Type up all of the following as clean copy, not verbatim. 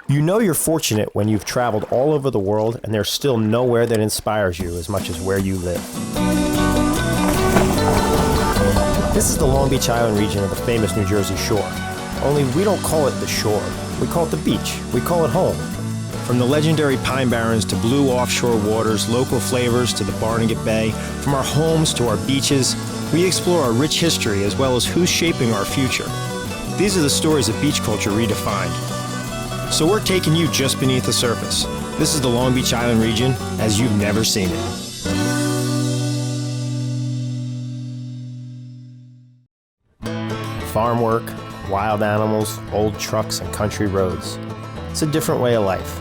You know you're fortunate when you've traveled all over the world and there's still nowhere that inspires you as much as where you live. This is the Long Beach Island region of the famous New Jersey Shore. Only we don't call it the shore. We call it the beach. We call it home. From the legendary Pine Barrens to blue offshore waters, local flavors to the Barnegat Bay, from our homes to our beaches, we explore our rich history as well as who's shaping our future. These are the stories of beach culture redefined. So we're taking you just beneath the surface. This is the Long Beach Island region as you've never seen it. Farm work, wild animals, old trucks, and country roads. It's a different way of life.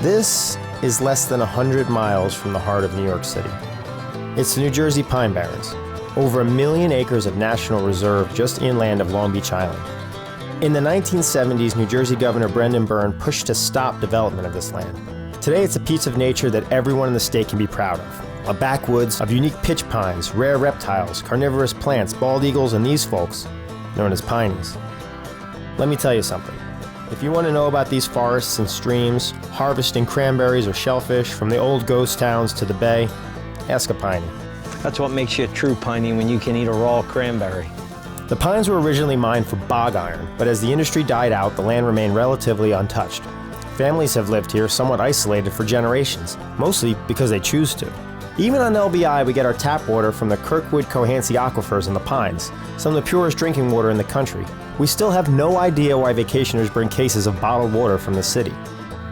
This is less than 100 miles from the heart of New York City. It's the New Jersey Pine Barrens, over 1 million acres of national reserve just inland of Long Beach Island. In the 1970s, New Jersey Governor Brendan Byrne pushed to stop development of this land. Today, it's a piece of nature that everyone in the state can be proud of. A backwoods of unique pitch pines, rare reptiles, carnivorous plants, bald eagles, and these folks, known as Pineys. Let me tell you something. If you want to know about these forests and streams, harvesting cranberries or shellfish from the old ghost towns to the bay, ask a Piney. That's what makes you a true Piney, when you can eat a raw cranberry. The pines were originally mined for bog iron, but as the industry died out, the land remained relatively untouched. Families have lived here somewhat isolated for generations, mostly because they choose to. Even on LBI, we get our tap water from the Kirkwood-Cohansey aquifers in the Pines, some of the purest drinking water in the country. We still have no idea why vacationers bring cases of bottled water from the city.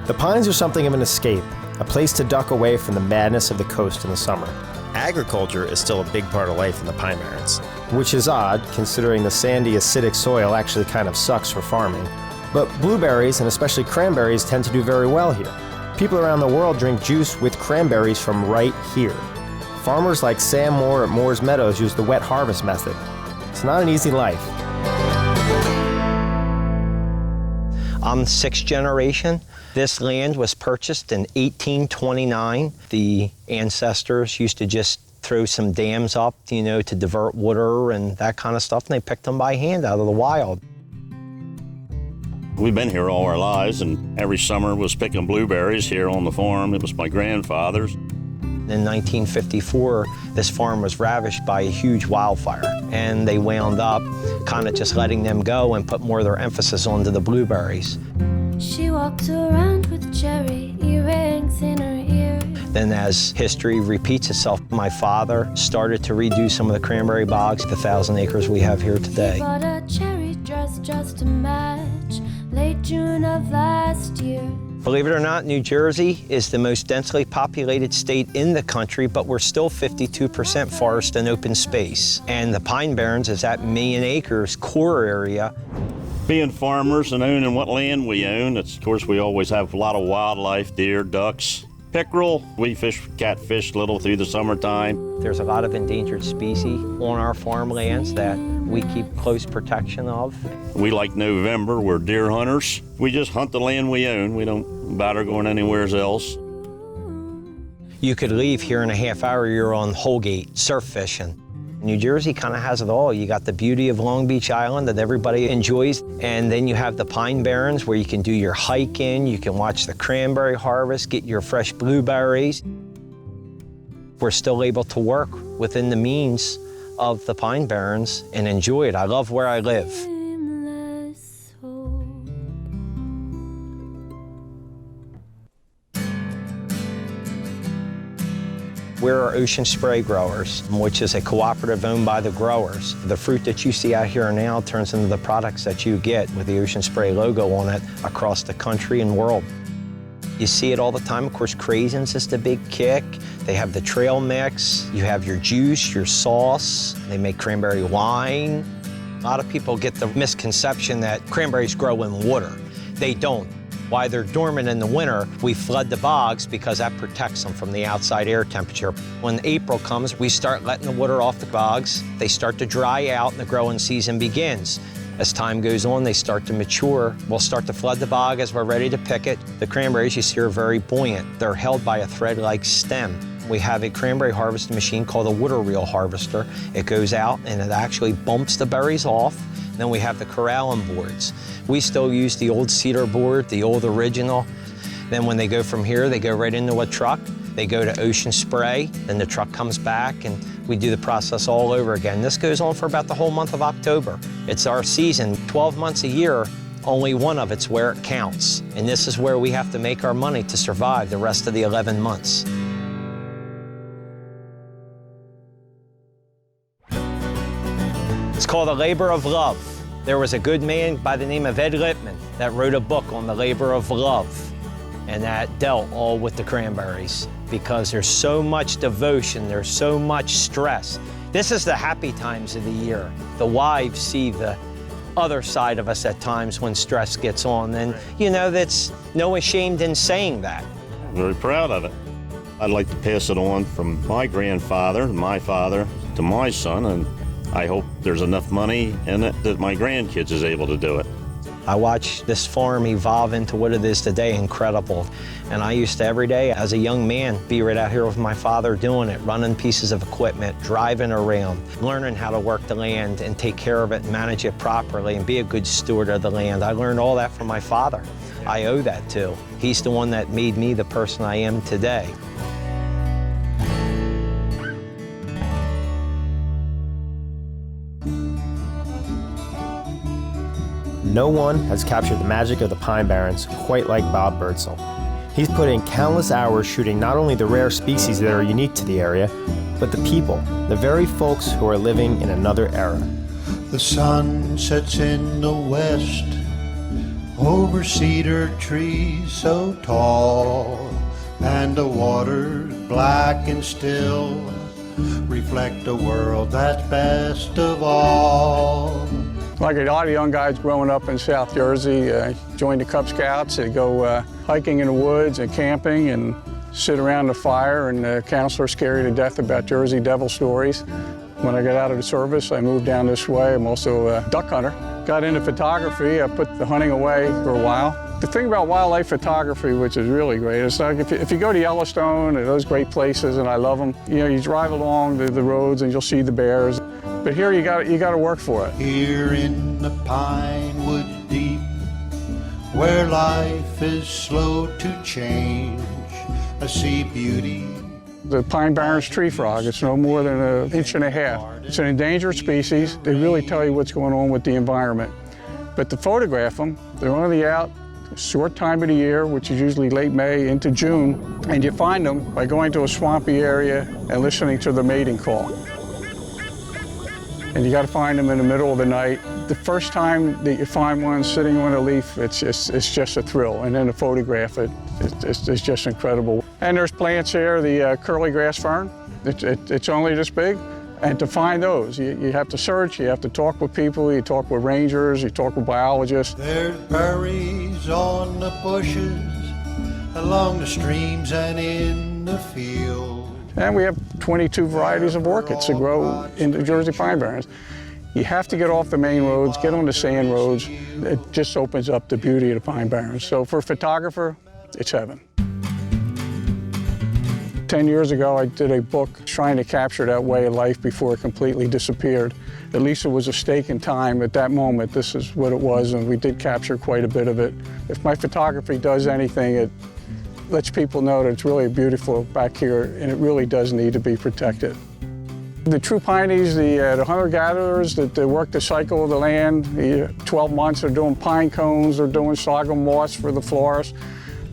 The Pines are something of an escape, a place to duck away from the madness of the coast in the summer. Agriculture is still a big part of life in the Pine Barrens, which is odd considering the sandy, acidic soil actually kind of sucks for farming. But blueberries, and especially cranberries, tend to do very well here. People around the world drink juice with cranberries from right here. Farmers like Sam Moore at Moore's Meadows use the wet harvest method. It's not an easy life. I'm 6th generation. This land was purchased in 1829. The ancestors used to just throw some dams up, to divert water and that kind of stuff, and they picked them by hand out of the wild. We've been here all our lives, and every summer was picking blueberries here on the farm. It was my grandfather's. In 1954, this farm was ravished by a huge wildfire, and they wound up kind of just letting them go and put more of their emphasis onto the blueberries. She walked around with cherry earrings in her ears. Then as history repeats itself, my father started to redo some of the cranberry bogs, the 1,000 acres we have here today. She bought a cherry dress just to match, late June of last year. Believe it or not, New Jersey is the most densely populated state in the country, but we're still 52% forest and open space. And the Pine Barrens is that 1 million acres core area. Being farmers and owning what land we own, of course, we always have a lot of wildlife, deer, ducks, pickerel. We fish catfish a little through the summertime. There's a lot of endangered species on our farmlands that we keep close protection of. We like November, we're deer hunters. We just hunt the land we own. We don't bother going anywhere else. You could leave here in a half hour, you're on Holgate, surf fishing. New Jersey kind of has it all. You got the beauty of Long Beach Island that everybody enjoys, and then you have the Pine Barrens where you can do your hiking, you can watch the cranberry harvest, get your fresh blueberries. We're still able to work within the means of the Pine Barrens and enjoy it. I love where I live. We're our Ocean Spray growers, which is a cooperative owned by the growers. The fruit that you see out here now turns into the products that you get with the Ocean Spray logo on it across the country and world. You see it all the time. Of course, craisins is the big kick. They have the trail mix. You have your juice, your sauce. They make cranberry wine. A lot of people get the misconception that cranberries grow in water. They don't. While they're dormant in the winter, we flood the bogs because that protects them from the outside air temperature. When April comes, we start letting the water off the bogs. They start to dry out and the growing season begins. As time goes on, they start to mature. We'll start to flood the bog as we're ready to pick it. The cranberries you see are very buoyant. They're held by a thread-like stem. We have a cranberry harvesting machine called a water reel harvester. It goes out and it actually bumps the berries off. Then we have the corralling boards. We still use the old cedar board, the old original. Then when they go from here, they go right into a truck. They go to ocean spray, then the truck comes back and we do the process all over again. This goes on for about the whole month of October. It's our season, 12 months a year, only one of it's where it counts. And this is where we have to make our money to survive the rest of the 11 months. It's called A Labor of Love. There was a good man by the name of Ed Lippman that wrote a book on the labor of love, and that dealt all with the cranberries because there's so much devotion, there's so much stress. This is the happy times of the year. The wives see the other side of us at times when stress gets on, and you know, that's no ashamed in saying that. I'm very proud of it. I'd like to pass it on from my grandfather, my father, to my son, and I hope there's enough money in it that my grandkids is able to do it. I watched this farm evolve into what it is today, incredible. And I used to every day as a young man be right out here with my father doing it, running pieces of equipment, driving around, learning how to work the land and take care of it and manage it properly and be a good steward of the land. I learned all that from my father. I owe that to. He's the one that made me the person I am today. No one has captured the magic of the Pine Barrens quite like Bob Birdsell. He's put in countless hours shooting not only the rare species that are unique to the area, but the people, the very folks who are living in another era. The sun sets in the west over cedar trees so tall, and the waters black and still reflect a world that's best of all. Like a lot of young guys growing up in South Jersey, joined the Cub Scouts. They go hiking in the woods and camping and sit around the fire, and the counselors scare you to death about Jersey Devil stories. When I got out of the service, I moved down this way. I'm also a duck hunter. Got into photography. I put the hunting away for a while. The thing about wildlife photography, which is really great, it's like if you go to Yellowstone or those great places, and I love them, you know, you drive along the roads and you'll see the bears. But here you got to work for it. Here in the pine woods deep, where life is slow to change, I see beauty. The Pine Barrens tree frog, it's no more than an inch and a half. It's an endangered species. They really tell you what's going on with the environment. But to photograph them, they're only out a short time of the year, which is usually late May into June, and you find them by going to a swampy area and listening to the mating call. And you got to find them in the middle of the night. The first time that you find one sitting on a leaf, it's just a thrill. And then to photograph it, it's just incredible. And there's plants here, the curly grass fern. It's only this big. And to find those, you have to search, you have to talk with people, you talk with rangers, you talk with biologists. There's berries on the bushes, along the streams and in the fields. And we have 22 varieties of orchids that grow in the Jersey Pine Barrens. You have to get off the main roads, get on the sand roads. It just opens up the beauty of the Pine Barrens. So for a photographer, it's heaven. 10 years ago, I did a book trying to capture that way of life before it completely disappeared. At least it was a stake in time. At that moment, this is what it was, and we did capture quite a bit of it. If my photography does anything, it lets people know that it's really beautiful back here, and it really does need to be protected. The true Pineys, the hunter-gatherers that work the cycle of the land, the 12 months, they're doing pine cones, they're doing sorghum moss for the florist.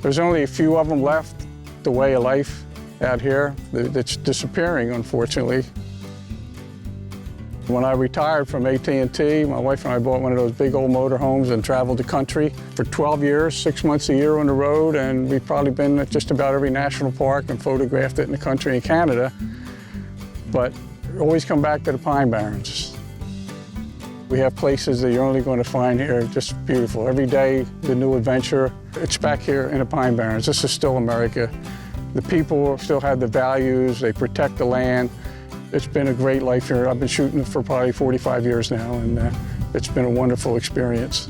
There's only a few of them left, the way of life out here that's disappearing, unfortunately. When I retired from AT&T, my wife and I bought one of those big old motorhomes and traveled the country for 12 years, 6 months a year on the road, and we've probably been at just about every national park and photographed it in the country in Canada. But always come back to the Pine Barrens. We have places that you're only going to find here, just beautiful. Every day, the new adventure. It's back here in the Pine Barrens. This is still America. The people still have the values, they protect the land. It's been a great life here. I've been shooting for probably 45 years now, and it's been a wonderful experience.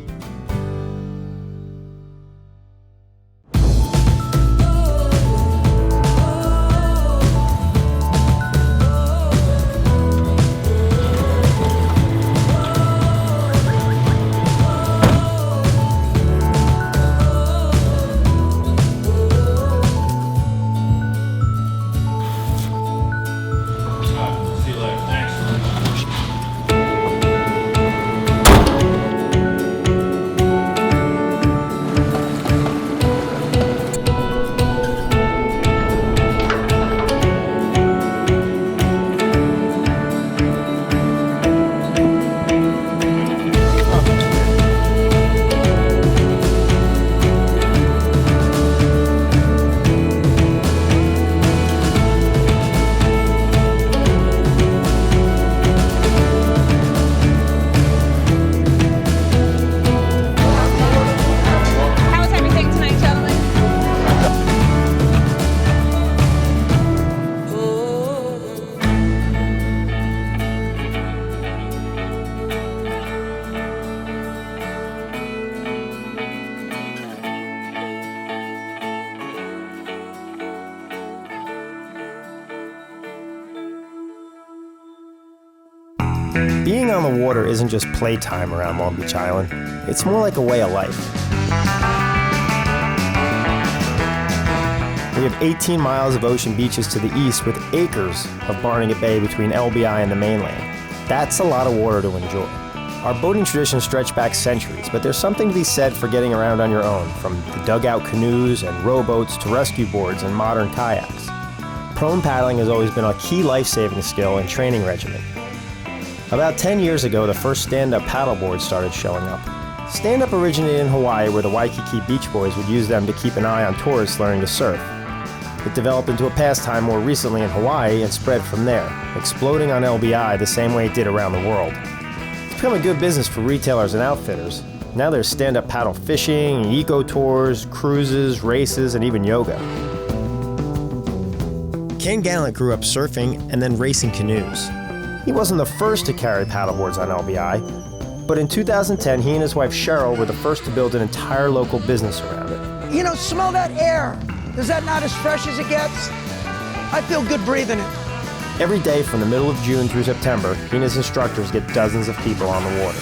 Being on the water isn't just playtime around Long Beach Island. It's more like a way of life. We have 18 miles of ocean beaches to the east with acres of Barnegat Bay between LBI and the mainland. That's a lot of water to enjoy. Our boating traditions stretch back centuries, but there's something to be said for getting around on your own, from the dugout canoes and rowboats to rescue boards and modern kayaks. Prone paddling has always been a key life-saving skill and training regimen. About 10 years ago, the first stand-up paddleboards started showing up. Stand-up originated in Hawaii, where the Waikiki Beach Boys would use them to keep an eye on tourists learning to surf. It developed into a pastime more recently in Hawaii and spread from there, exploding on LBI the same way it did around the world. It's become a good business for retailers and outfitters. Now there's stand-up paddle fishing, eco tours, cruises, races, and even yoga. Ken Gallant grew up surfing and then racing canoes. He wasn't the first to carry paddleboards on LBI, but in 2010, he and his wife Cheryl were the first to build an entire local business around it. You know, smell that air. Is that not as fresh as it gets? I feel good breathing it. Every day from the middle of June through September, he and his instructors get dozens of people on the water.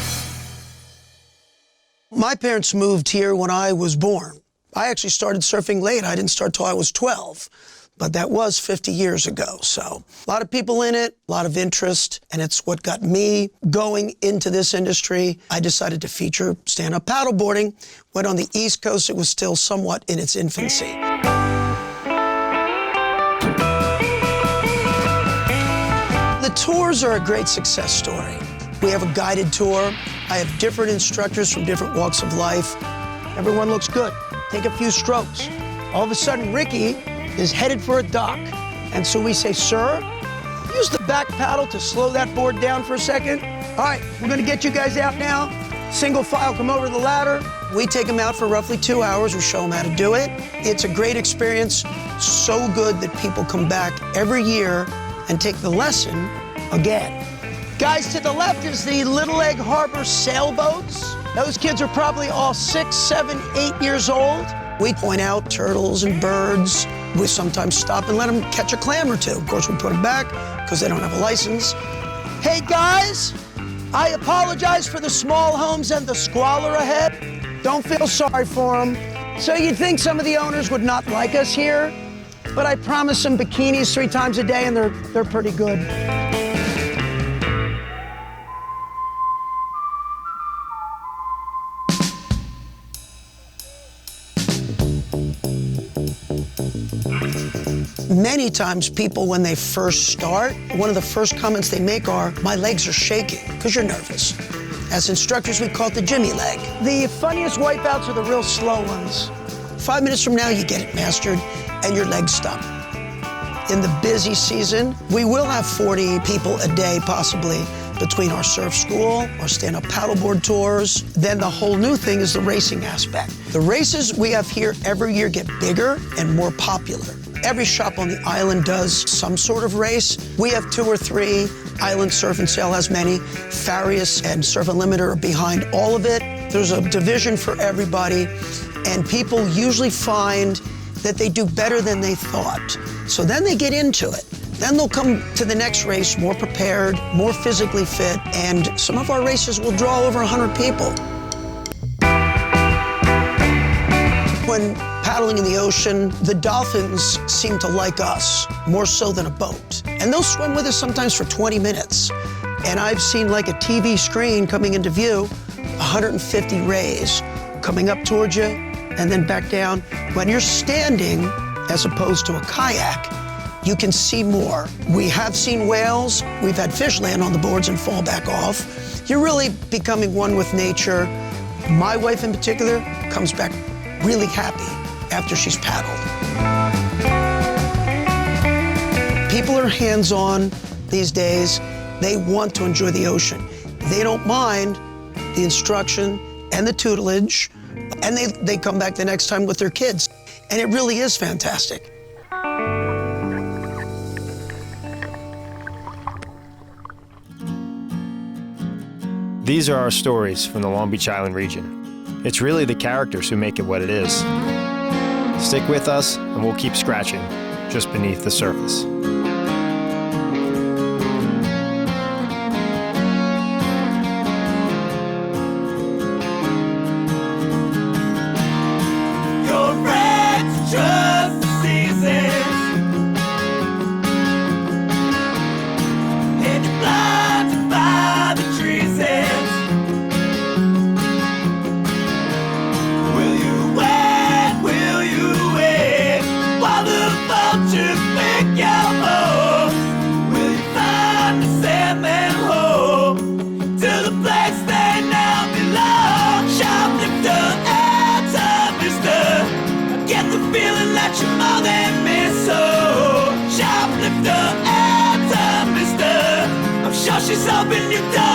My parents moved here when I was born. I actually started surfing late. I didn't start till I was 12. But that was 50 years ago, so a lot of people in it, a lot of interest, and it's what got me going into this industry. I decided to feature stand-up paddleboarding. When on the East Coast, it was still somewhat in its infancy. The tours are a great success story. We have a guided tour. I have different instructors from different walks of life. Everyone looks good. Take a few strokes. All of a sudden, Ricky is headed for a dock. And so we say, sir, use the back paddle to slow that board down for a second. All right, we're gonna get you guys out now. Single file, come over the ladder. We take them out for roughly 2 hours. We show them how to do it. It's a great experience, so good that people come back every year and take the lesson again. Guys, to the left is the Little Egg Harbor sailboats. Those kids are probably all 6, 7, 8 years old. We point out turtles and birds. We sometimes stop and let them catch a clam or two. Of course, we put them back because they don't have a license. Hey, guys, I apologize for the small homes and the squalor ahead. Don't feel sorry for them. So you'd think some of the owners would not like us here, but I promise them bikinis 3 times a day, and they're pretty good. Many times people, when they first start, one of the first comments they make are, my legs are shaking, because you're nervous. As instructors, we call it the Jimmy leg. The funniest wipeouts are the real slow ones. 5 minutes from now, you get it mastered, and your legs stop. In the busy season, we will have 40 people a day, possibly, between our surf school, our stand-up paddleboard tours. Then the whole new thing is the racing aspect. The races we have here every year get bigger and more popular. Every shop on the island does some sort of race. We have 2 or 3. Island Surf and Sail has many. Farias and Surf Unlimited are behind all of it. There's a division for everybody, and people usually find that they do better than they thought. So then they get into it. Then they'll come to the next race more prepared, more physically fit, and some of our races will draw over 100 people. When paddling in the ocean, the dolphins seem to like us more so than a boat. And they'll swim with us sometimes for 20 minutes. And I've seen, like a TV screen coming into view, 150 rays coming up towards you and then back down. When you're standing, as opposed to a kayak, you can see more. We have seen whales. We've had fish land on the boards and fall back off. You're really becoming one with nature. My wife in particular comes back really happy after she's paddled. People are hands-on these days. They want to enjoy the ocean. They don't mind the instruction and the tutelage, and they come back the next time with their kids. And it really is fantastic. These are our stories from the Long Beach Island region. It's really the characters who make it what it is. Stick with us, and we'll keep scratching just beneath the surface. yourself and you die.